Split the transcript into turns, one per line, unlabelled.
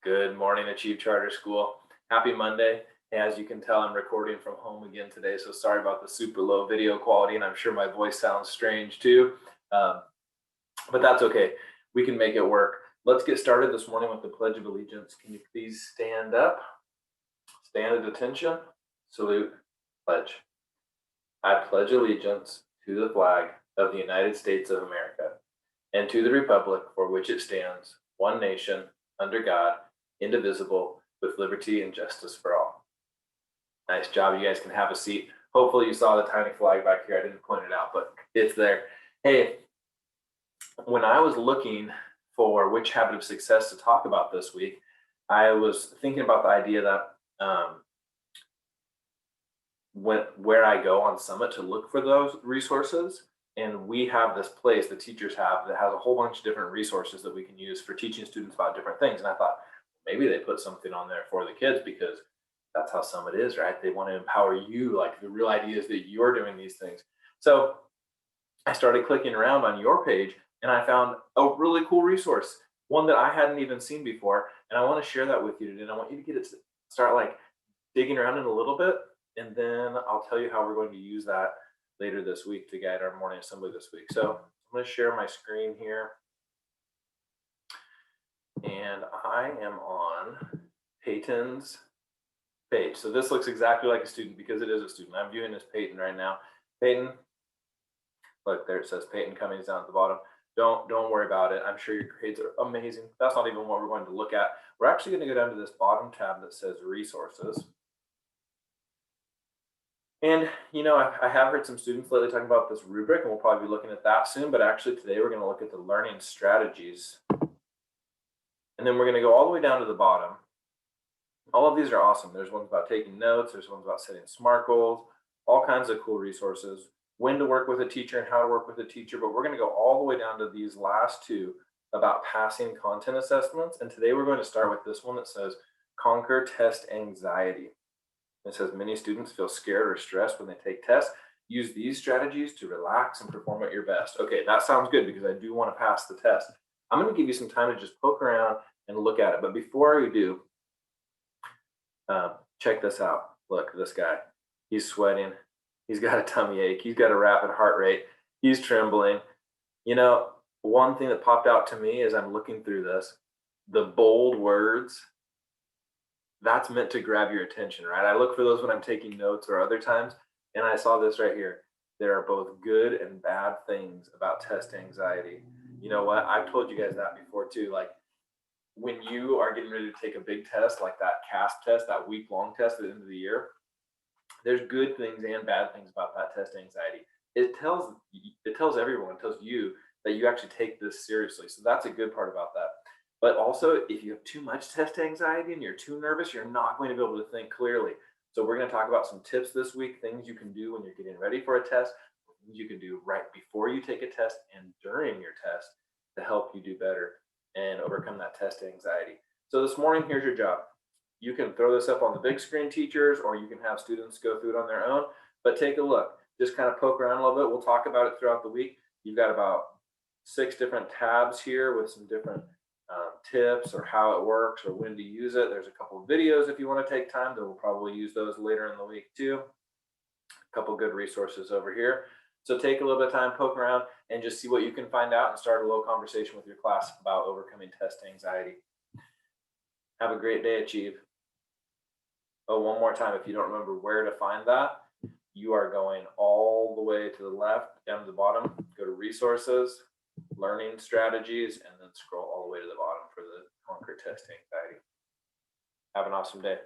Good morning, Achieve Charter School. Happy Monday. As you can tell, I'm recording from home again today, so sorry about the super low video quality, and I'm sure my voice sounds strange too, but that's okay. We can make it work. Let's get started this morning with the Pledge of Allegiance. Can you please stand up, stand at attention, salute, pledge. I pledge allegiance to the flag of the United States of America and to the republic for which it stands, one nation, under God, indivisible, with liberty and justice for all. Nice job. You guys can have a seat. Hopefully you saw the tiny flag back here. I didn't point it out, but it's there. Hey, when I was looking for which habit of success to talk about this week, I was thinking about the idea that where I go on Summit to look for those resources, and we have this place the teachers have that has a whole bunch of different resources that we can use for teaching students about different things. And I thought maybe they put something on there for the kids because that's how Summit is, right? They want to empower you. Like the real idea is that you're doing these things. So I started clicking around on your page and I found a really cool resource, one that I hadn't even seen before. And I want to share that with you today. And I want you to get it to start like digging around in a little bit. And then I'll tell you how we're going to use that later this week to guide our morning assembly this week. So I'm going to share my screen here. And I am on Peyton's page. So this looks exactly like a student because it is a student. I'm viewing as Peyton right now. Peyton, look there, it says Peyton Cummings down at the bottom. Don't worry about it. I'm sure your grades are amazing. That's not even what we're going to look at. We're actually going to go down to this bottom tab that says resources. And, you know, I have heard some students lately talking about this rubric, and we'll probably be looking at that soon. But actually today we're going to look at the learning strategies. And then we're going to go all the way down to the bottom. All of these are awesome. There's ones about taking notes. There's ones about setting SMART goals, all kinds of cool resources, when to work with a teacher and how to work with a teacher. But we're going to go all the way down to these last two about passing content assessments. And today we're going to start with this one that says conquer test anxiety. It says many students feel scared or stressed when they take tests. Use these strategies to relax and perform at your best. Okay, that sounds good because I do want to pass the test. I'm going to give you some time to just poke around and look at it. But before we do, check this out. Look, this guy, he's sweating. He's got a tummy ache. He's got a rapid heart rate. He's trembling. You know, one thing that popped out to me as I'm looking through this, the bold words, that's meant to grab your attention, right? I look for those when I'm taking notes or other times, and I saw this right here. There are both good and bad things about test anxiety. You know what? I've told you guys that before too. Like when you are getting ready to take a big test, like that CASP test, that week-long test at the end of the year, there's good things and bad things about that test anxiety. It tells everyone, it tells you that you actually take this seriously. So that's a good part about that. But also, if you have too much test anxiety and you're too nervous, you're not going to be able to think clearly. So we're going to talk about some tips this week, things you can do when you're getting ready for a test, things you can do right before you take a test and during your test to help you do better and overcome that test anxiety. So this morning, here's your job. You can throw this up on the big screen, teachers, or you can have students go through it on their own, but take a look. Just kind of poke around a little bit. We'll talk about it throughout the week. You've got about 6 different tabs here with some different tips or how it works or when to use it. There's a couple of videos if you want to take time, that we'll probably use those later in the week too. A couple good resources over here. So take a little bit of time, poke around, and just see what you can find out and start a little conversation with your class about overcoming test anxiety. Have a great day, Achieve. Oh, one more time, if you don't remember where to find that, you are going all the way to the left, down to the bottom, go to resources, learning strategies, and then scroll all the way to the bottom for the conquer test anxiety. Have an awesome day.